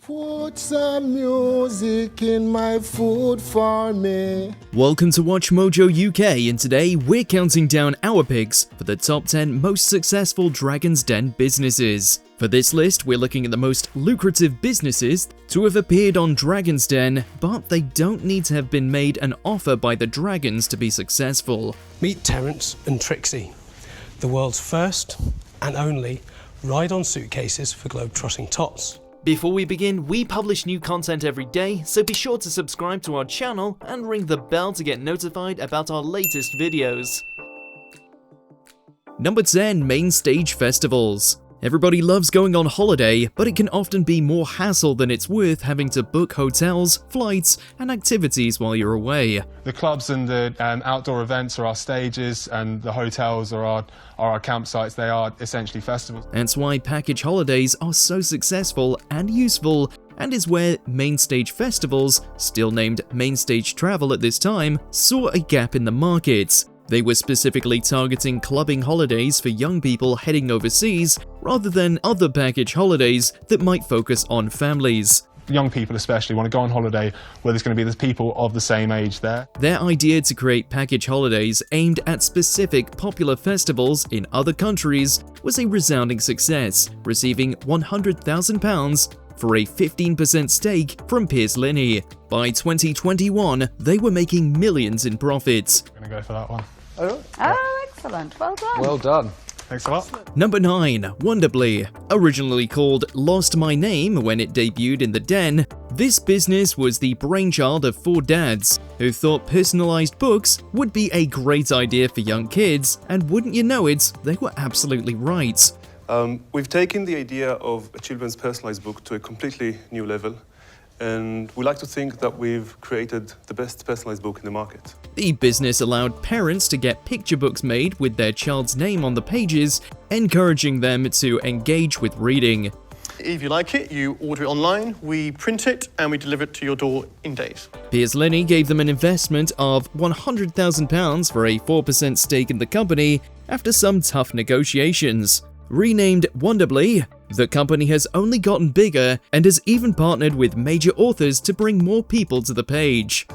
Put some music in my food for me. Welcome to WatchMojoUK, and today we're counting down our picks for the top 10 most successful Dragon's Den businesses. For this list, we're looking at the most lucrative businesses to have appeared on Dragon's Den, but they don't need to have been made an offer by the dragons to be successful. Meet Terence and Trixie, the world's first and only ride-on suitcases for globe-trotting tots. Before we begin, we publish new content every day, so be sure to subscribe to our channel and ring the bell to get notified about our latest videos. Number 10. Mainstage Festivals. Everybody loves going on holiday, but it can often be more hassle than it's worth having to book hotels, flights, and activities while you're away. The clubs and the outdoor events are our stages, and the hotels are our campsites. They are essentially festivals. That's why package holidays are so successful and useful, and is where Mainstage Festivals, still named Mainstage Travel at this time, saw a gap in the market. They were specifically targeting clubbing holidays for young people heading overseas, rather than other package holidays that might focus on families. Young people especially want to go on holiday where there's going to be the people of the same age there. Their idea to create package holidays aimed at specific popular festivals in other countries was a resounding success, receiving £100,000 for a 15% stake from Piers Linney. By 2021, they were making millions in profits. I'm going to go for that one. Oh, excellent. Well done. Well done. Thanks a lot. Number 9. Wonderbly. Originally called Lost My Name when it debuted in the Den, this business was the brainchild of 4 dads who thought personalized books would be a great idea for young kids, and wouldn't you know it, they were absolutely right. We've taken the idea of a children's personalized book to a completely new level, and we like to think that we've created the best personalized book in the market. The business allowed parents to get picture books made with their child's name on the pages, encouraging them to engage with reading. If you like it, you order it online, we print it, and we deliver it to your door in days. Piers Linney gave them an investment of £100,000 for a 4% stake in the company after some tough negotiations. Renamed Wonderbly, the company has only gotten bigger and has even partnered with major authors to bring more people to the page.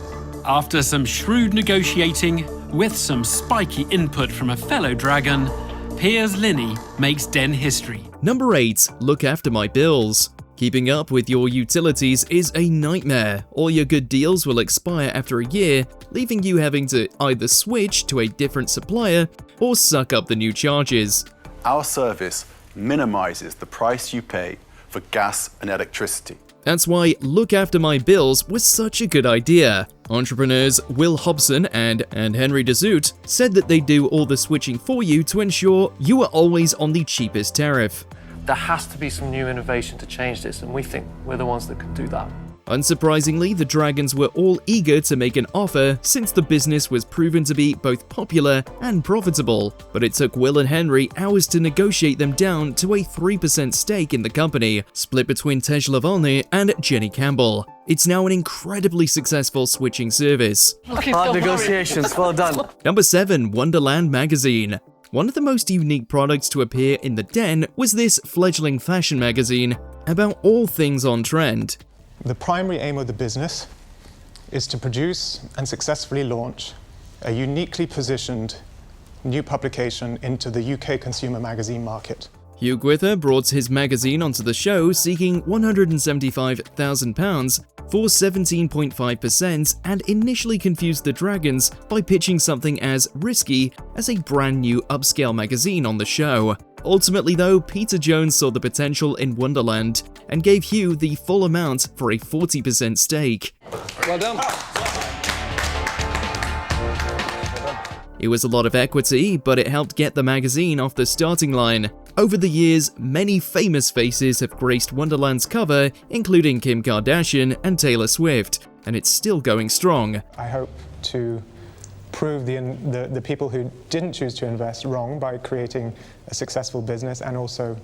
After some shrewd negotiating, with some spiky input from a fellow dragon, Piers Linney makes Den history. Number 8. Look after my bills. Keeping up with your utilities is a nightmare. All your good deals will expire after a year, leaving you having to either switch to a different supplier or suck up the new charges. Our service minimizes the price you pay for gas and electricity. That's why Look After My Bills was such a good idea. Entrepreneurs Will Hobson and Henry DeZoot said that they do all the switching for you to ensure you are always on the cheapest tariff. There has to be some new innovation to change this, and we think we're the ones that can do that. Unsurprisingly, the Dragons were all eager to make an offer since the business was proven to be both popular and profitable, but it took Will and Henry hours to negotiate them down to a 3% stake in the company, split between Tej Lavalny and Jenny Campbell. It's now an incredibly successful switching service. Hard negotiations, well done. Number 7. Wonderland Magazine. One of the most unique products to appear in the Den was this fledgling fashion magazine about all things on trend. The primary aim of the business is to produce and successfully launch a uniquely positioned new publication into the UK consumer magazine market. Hugh Gwither brought his magazine onto the show seeking £175,000 for 17.5% and initially confused the Dragons by pitching something as risky as a brand new upscale magazine on the show. Ultimately though, Peter Jones saw the potential in Wonderland and gave Hugh the full amount for a 40% stake. Well done. It was a lot of equity, but it helped get the magazine off the starting line. Over the years, many famous faces have graced Wonderland's cover, including Kim Kardashian and Taylor Swift, and it's still going strong. I hope to prove the people who didn't choose to invest wrong by creating a successful business and also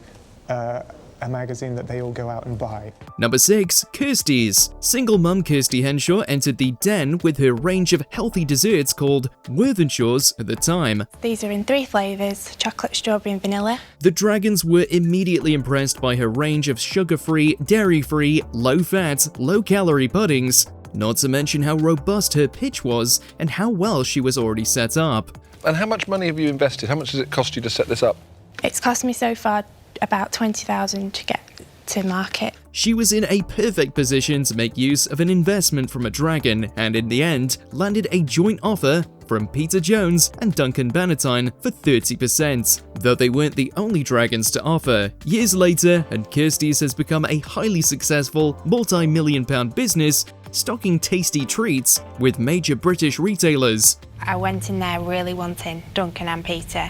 a magazine that they all go out and buy. Number 6. Kirstys. Single mum Kirsty Henshaw entered the Den with her range of healthy desserts called Worthenshaws at the time. These are in 3 flavours, chocolate, strawberry and vanilla. The Dragons were immediately impressed by her range of sugar-free, dairy-free, low-fat, low-calorie puddings, not to mention how robust her pitch was and how well she was already set up. And how much money have you invested? How much does it cost you to set this up? It's cost me so far about 20,000 to get to market. She was in a perfect position to make use of an investment from a dragon and in the end landed a joint offer from Peter Jones and Duncan Bannatyne for 30%. Though they weren't the only dragons to offer, years later, and Kirstys has become a highly successful multi-million-pound business stocking tasty treats with major British retailers. I went in there really wanting Duncan and Peter,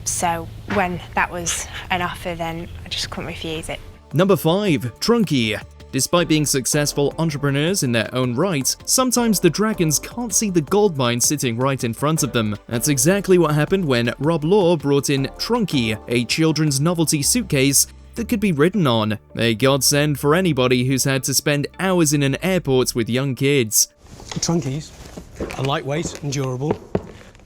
so when that was an offer then I just couldn't refuse it. Number 5. Trunky. Despite being successful entrepreneurs in their own right, sometimes the dragons can't see the gold mine sitting right in front of them. That's exactly what happened when Rob Law brought in Trunky, a children's novelty suitcase that could be ridden on. A godsend for anybody who's had to spend hours in an airport with young kids. Trunkies are lightweight and durable,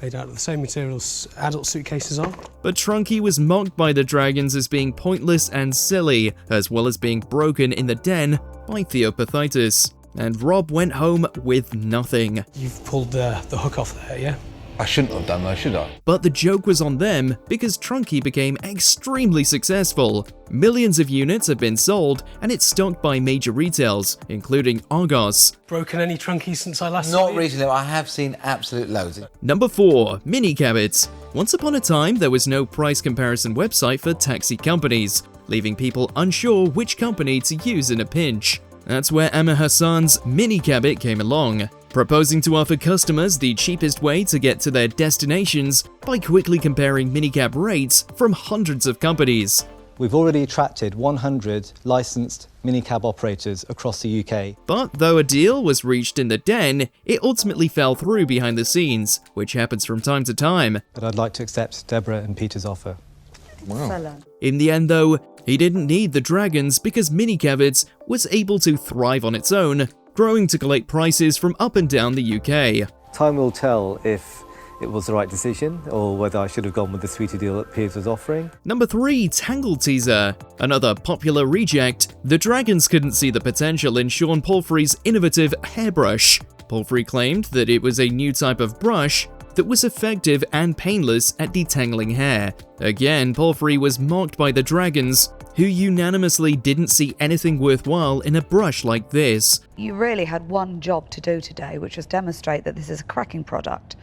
made out of the same materials adult suitcases are. But Trunky was mocked by the dragons as being pointless and silly, as well as being broken in the den by Theopathitis. And Rob went home with nothing. You've pulled the hook off there, yeah? I shouldn't have done though, should I? But the joke was on them because Trunky became extremely successful. Millions of units have been sold and it's stocked by major retails, including Argos. Broken any Trunkies since I last saw you? Not recently, I have seen absolute loads. Number 4. Mini Cabbit. Once upon a time, there was no price comparison website for taxi companies, leaving people unsure which company to use in a pinch. That's where Amir Hassan's Mini Cabbit came along, proposing to offer customers the cheapest way to get to their destinations by quickly comparing minicab rates from hundreds of companies. We've already attracted 100 licensed minicab operators across the UK. But though a deal was reached in the Den, it ultimately fell through behind the scenes, which happens from time to time. But I'd like to accept Deborah and Peter's offer. Wow. In the end though, he didn't need the dragons because Minicabbit was able to thrive on its own, growing to collect prices from up and down the UK. Time will tell if it was the right decision or whether I should have gone with the sweeter deal that Piers was offering. Number 3. Tangle Teezer. Another popular reject. The dragons couldn't see the potential in Sean Palfrey's innovative hairbrush. Palfrey claimed that it was a new type of brush that was effective and painless at detangling hair. Again, Palfrey was mocked by the dragons, who unanimously didn't see anything worthwhile in a brush like this. You really had one job to do today, which was demonstrate that this is a cracking product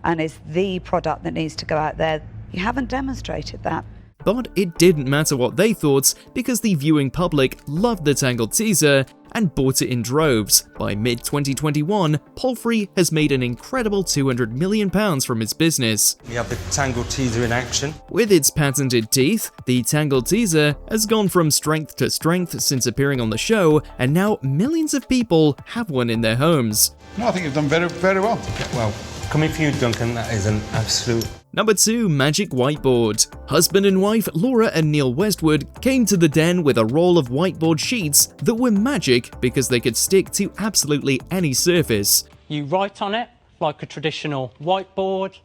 and is the product that needs to go out there. You haven't demonstrated that. But it didn't matter what they thought because the viewing public loved the Tangle Teezer and bought it in droves. By mid-2021, Palfrey has made an incredible £200 million from his business. We have the Tangle Teezer in action. With its patented teeth, the Tangle Teezer has gone from strength to strength since appearing on the show, and now millions of people have one in their homes. No, I think you've done very, very well. Well, coming for you, Duncan, that is an absolute... Number 2. Magic Whiteboard. Husband and wife Laura and Neil Westwood came to the Den with a roll of whiteboard sheets that were magic because they could stick to absolutely any surface. You write on it like a traditional whiteboard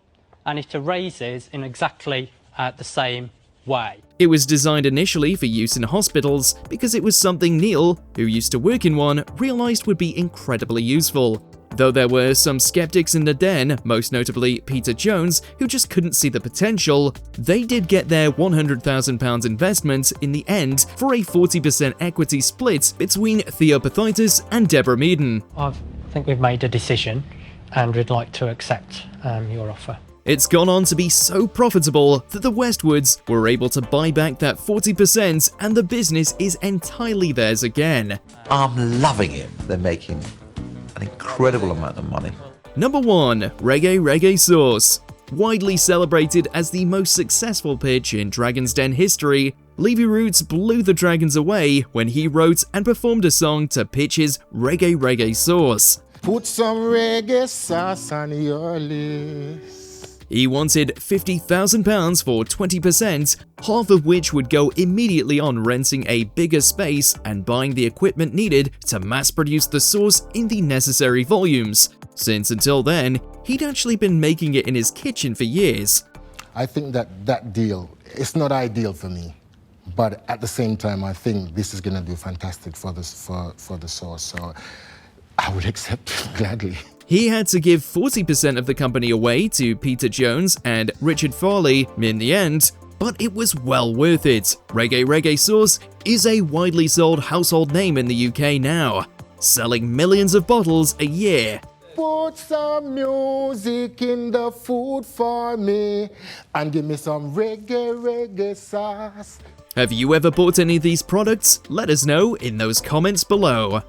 and it erases in exactly the same way. It was designed initially for use in hospitals because it was something Neil, who used to work in one, realised would be incredibly useful. Though there were some skeptics in the Den, most notably Peter Jones, who just couldn't see the potential, they did get their £100,000 investment in the end for a 40% equity split between Theopathitis and Deborah Meaden. I think we've made a decision and we'd like to accept your offer. It's gone on to be so profitable that the Westwoods were able to buy back that 40% and the business is entirely theirs again. I'm loving it. They're making an incredible amount of money. Number 1. Reggae Reggae Sauce. Widely celebrated as the most successful pitch in Dragon's Den history, Levy Roots blew the dragons away when he wrote and performed a song to pitch his Reggae Reggae Sauce. Put some reggae sauce on your list. He wanted £50,000 for 20%, half of which would go immediately on renting a bigger space and buying the equipment needed to mass-produce the sauce in the necessary volumes, since until then, he'd actually been making it in his kitchen for years. I think that deal, it's not ideal for me, but at the same time, I think this is going to do fantastic for the sauce, so I would accept it gladly. He had to give 40% of the company away to Peter Jones and Richard Farley in the end, but it was well worth it. Reggae Reggae Sauce is a widely sold household name in the UK now, selling millions of bottles a year. Put some music in the food for me and give me some reggae reggae sauce. Have you ever bought any of these products? Let us know in those comments below.